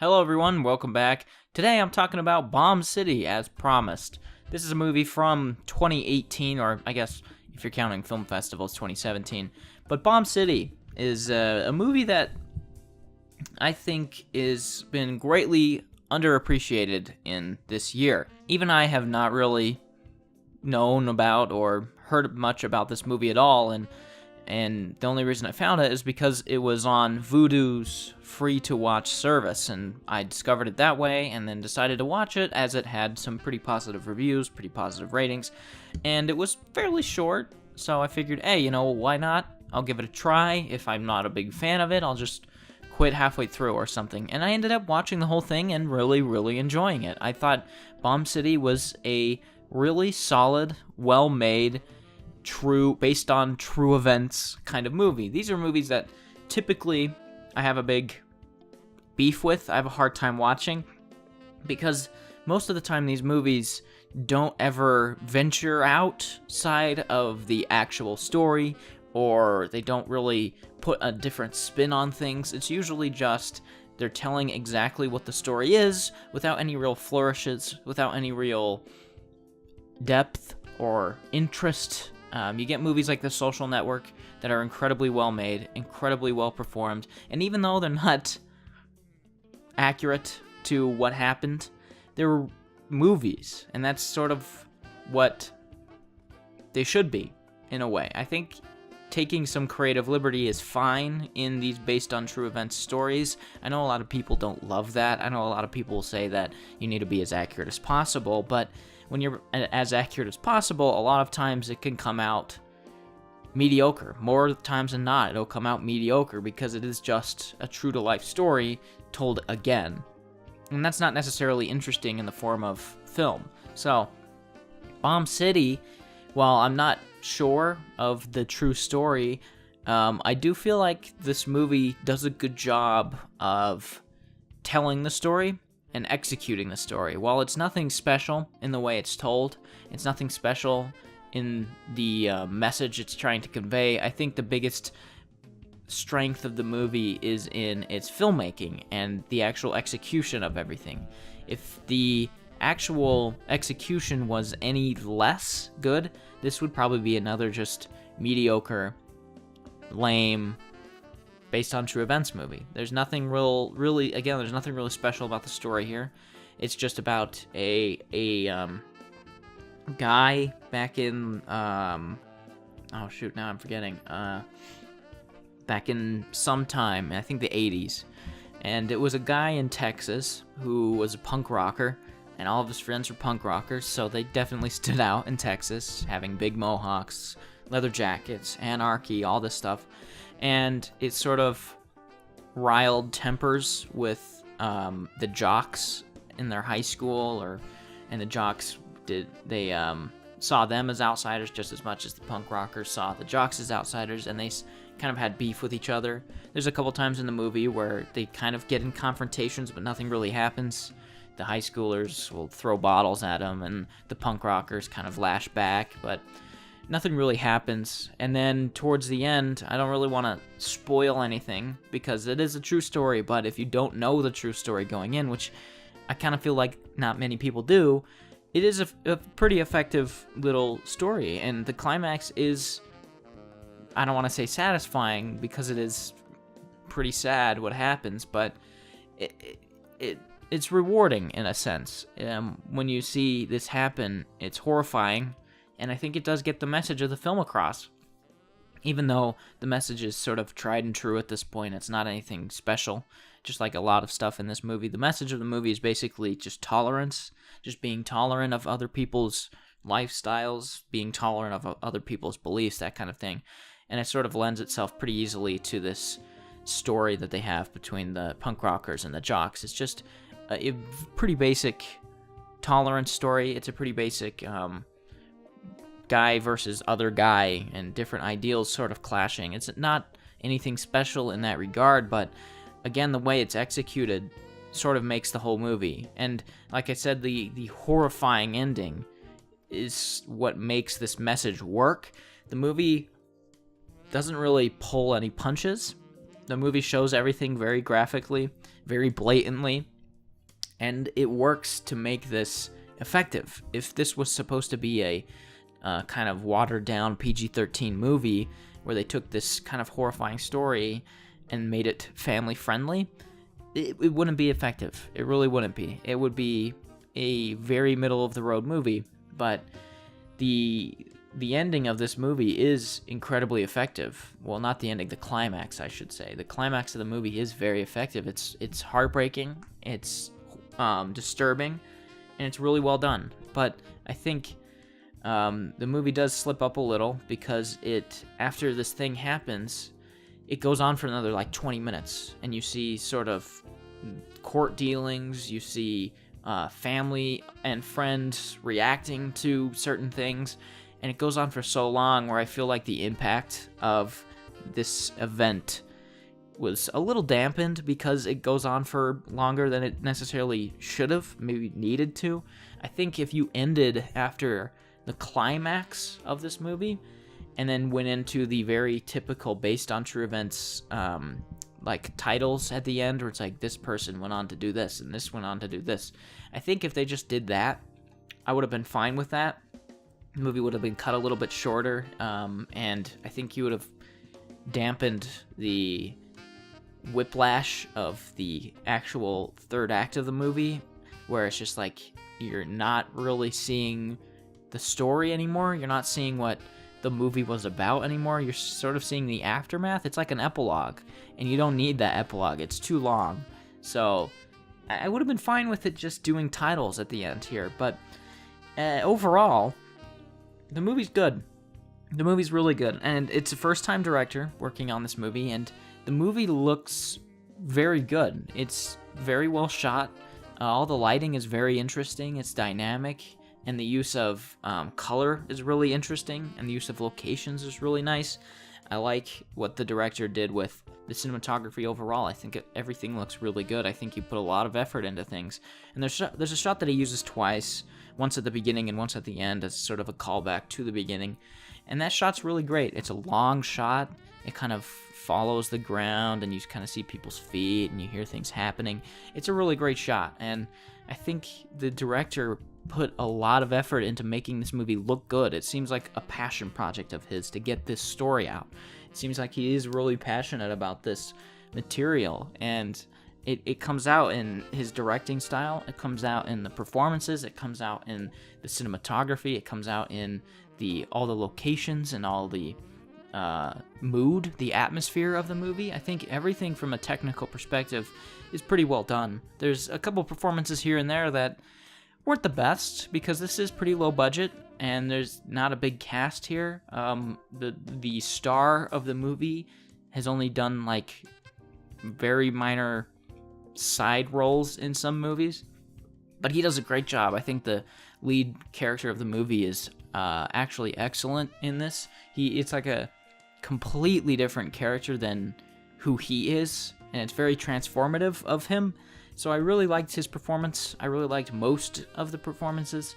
Hello everyone, welcome back. Today I'm talking about Bomb City, as promised. This is a movie from 2018, or I guess if you're counting film festivals, 2017. But Bomb City is a movie that I think has been greatly underappreciated in this year. Even I have not really known about or heard much about this movie at all, and the only reason I found it is because it was on Vudu's free-to-watch service, and I discovered it that way, and then decided to watch it as it had some pretty positive reviews, pretty positive ratings, and it was fairly short, so I figured, hey, why not? I'll give it a try. If I'm not a big fan of it, I'll just quit halfway through or something, and I ended up watching the whole thing and really enjoying it. I thought Bomb City was a really solid, well-made, based on true events kind of movie. These are movies that typically I have a big beef with. I have a hard time watching because most of the time these movies don't ever venture outside of the actual story, or they don't really put a different spin on things. It's usually just they're telling exactly what the story is without any real flourishes, without any real depth or interest. You get movies like The Social Network that are incredibly well made, incredibly well performed, and even though they're not accurate to what happened, they're movies, and that's sort of what they should be, in a way. I think taking some creative liberty is fine in these based on true events stories. I know a lot of people don't love that. I know a lot of people say that you need to be as accurate as possible, but when you're as accurate as possible, a lot of times it can come out mediocre. More times than not, it'll come out mediocre because it is just a true-to-life story told again. And that's not necessarily interesting in the form of film. So, Bomb City, while I'm not sure of the true story, I do feel like this movie does a good job of telling the story and executing the story. While it's nothing special in the way it's told, it's nothing special in the message it's trying to convey, I think the biggest strength of the movie is in its filmmaking and the actual execution of everything. If the actual execution was any less good, this would probably be another just mediocre, lame, based on true events movie. There's nothing there's nothing really special about the story here. It's just about a guy back in oh shoot, now I'm forgetting. Back in some time, I think the 80s. And it was a guy in Texas who was a punk rocker, and all of his friends were punk rockers, so they definitely stood out in Texas, having big mohawks, leather jackets, anarchy, all this stuff. And it sort of riled tempers with the jocks in their high school, and the jocks saw them as outsiders just as much as the punk rockers saw the jocks as outsiders, and they kind of had beef with each other. There's a couple times in the movie where they kind of get in confrontations, but nothing really happens. The high schoolers will throw bottles at them, and the punk rockers kind of lash back, but nothing really happens. And then towards the end, I don't really want to spoil anything because it is a true story, but if you don't know the true story going in, which I kind of feel like not many people do, it is a pretty effective little story, and the climax is, I don't want to say satisfying because it is pretty sad what happens, but it's rewarding in a sense. When you see this happen, it's horrifying, and I think it does get the message of the film across. Even though the message is sort of tried and true at this point, it's not anything special. Just like a lot of stuff in this movie, the message of the movie is basically just tolerance, just being tolerant of other people's lifestyles, being tolerant of other people's beliefs, that kind of thing. And it sort of lends itself pretty easily to this story that they have between the punk rockers and the jocks. It's just a pretty basic tolerance story. It's a pretty basic guy versus other guy and different ideals sort of clashing. It's not anything special in that regard, but again, the way it's executed sort of makes the whole movie. And like I said, the horrifying ending is what makes this message work. The movie doesn't really pull any punches. The movie shows everything very graphically, very blatantly, and it works to make this effective. If this was supposed to be a kind of watered-down PG-13 movie where they took this kind of horrifying story and made it family-friendly, it wouldn't be effective. It really wouldn't be. It would be a very middle-of-the-road movie, but the ending of this movie is incredibly effective. Well, not the ending, the climax, I should say. The climax of the movie is very effective. It's heartbreaking, it's disturbing, and it's really well done. But I think the movie does slip up a little because after this thing happens, it goes on for another like 20 minutes, and you see sort of court dealings, you see family and friends reacting to certain things, and it goes on for so long where I feel like the impact of this event was a little dampened because it goes on for longer than it necessarily should have, maybe needed to. I think if you ended after the climax of this movie and then went into the very typical based on true events like titles at the end where it's like this person went on to do this and this went on to do this, I think if they just did that, I would have been fine with that. The movie would have been cut a little bit shorter, and I think you would have dampened the whiplash of the actual third act of the movie, where it's just like you're not really seeing the story anymore. You're not seeing what the movie was about anymore. You're sort of seeing the aftermath. It's like an epilogue, and you don't need that epilogue. It's too long. So I would have been fine with it just doing titles at the end here, but overall, the movie's good. The movie's really good, and it's a first-time director working on this movie, and the movie looks very good. It's very well shot. All the lighting is very interesting. It's dynamic, and the use of color is really interesting, and the use of locations is really nice. I like what the director did with the cinematography overall. I think everything looks really good. I think he put a lot of effort into things. And there's a shot that he uses twice, once at the beginning and once at the end as sort of a callback to the beginning. And that shot's really great. It's a long shot. It kind of follows the ground, and you kind of see people's feet, and you hear things happening. It's a really great shot, and I think the director put a lot of effort into making this movie look good. It seems like a passion project of his to get this story out. It seems like he is really passionate about this material, and it comes out in his directing style, it comes out in the performances, it comes out in the cinematography, it comes out in all the locations and all the mood, the atmosphere of the movie. I think everything from a technical perspective is pretty well done. There's a couple performances here and there that weren't the best because this is pretty low budget and there's not a big cast here. The star of the movie has only done like very minor side roles in some movies, but he does a great job. I think the lead character of the movie is actually excellent in this. It's like a completely different character than who he is, and it's very transformative of him. So I really liked his performance. I really liked most of the performances.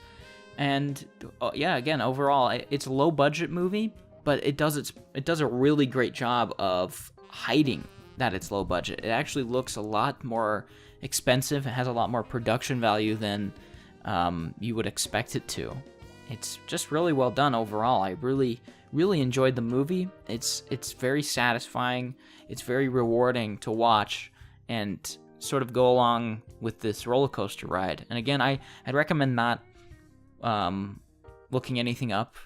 And yeah, again, overall, it's a low budget movie, but it does a really great job of hiding that it's low budget. It actually looks a lot more expensive. It has a lot more production value than you would expect it to. It's just really well done overall. I really enjoyed the movie. It's very satisfying. It's very rewarding to watch and sort of go along with this roller coaster ride. And again, I'd recommend not looking anything up,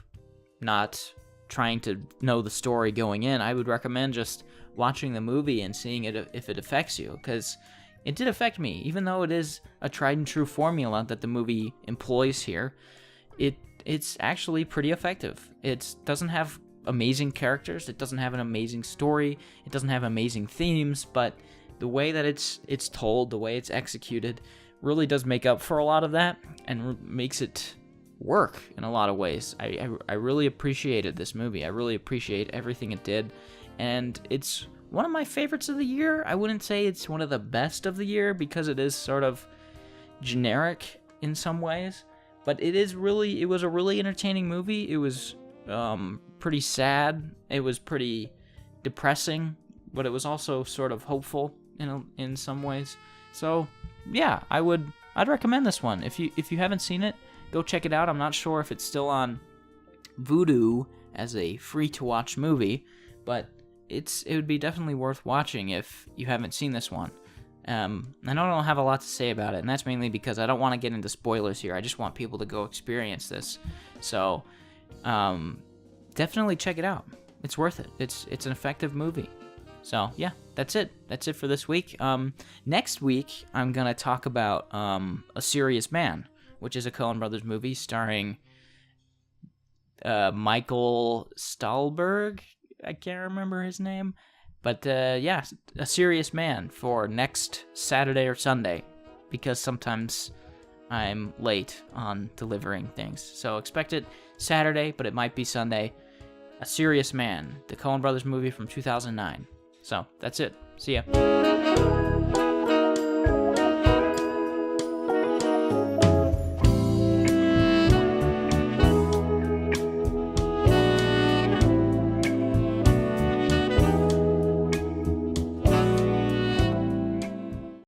not trying to know the story going in. I would recommend just watching the movie and seeing it if it affects you, because it did affect me. Even though it is a tried and true formula that the movie employs here, it's actually pretty effective. It doesn't have amazing characters, it doesn't have an amazing story, it doesn't have amazing themes, but the way that it's told, the way it's executed, really does make up for a lot of that and makes it work in a lot of ways. I really appreciated this movie. I really appreciate everything it did, and it's one of my favorites of the year. I wouldn't say it's one of the best of the year because it is sort of generic in some ways, but it was a really entertaining movie. It was pretty sad. It was pretty depressing, but it was also sort of hopeful. in some ways. So yeah, I'd recommend this one. If you haven't seen it, go check it out. I'm not sure if it's still on Vudu as a free to watch movie, but it would be definitely worth watching if you haven't seen this one. I don't have a lot to say about it, and that's mainly because I don't want to get into spoilers here. I just want people to go experience this. So definitely check it out. It's worth it. It's an effective movie. So yeah, that's it. That's it for this week. Next week, I'm gonna talk about A Serious Man, which is a Coen Brothers movie starring Michael Stahlberg. I can't remember his name, but yeah, A Serious Man for next Saturday or Sunday, because sometimes I'm late on delivering things. So expect it Saturday, but it might be Sunday. A Serious Man, the Coen Brothers movie from 2009. So that's it. See ya.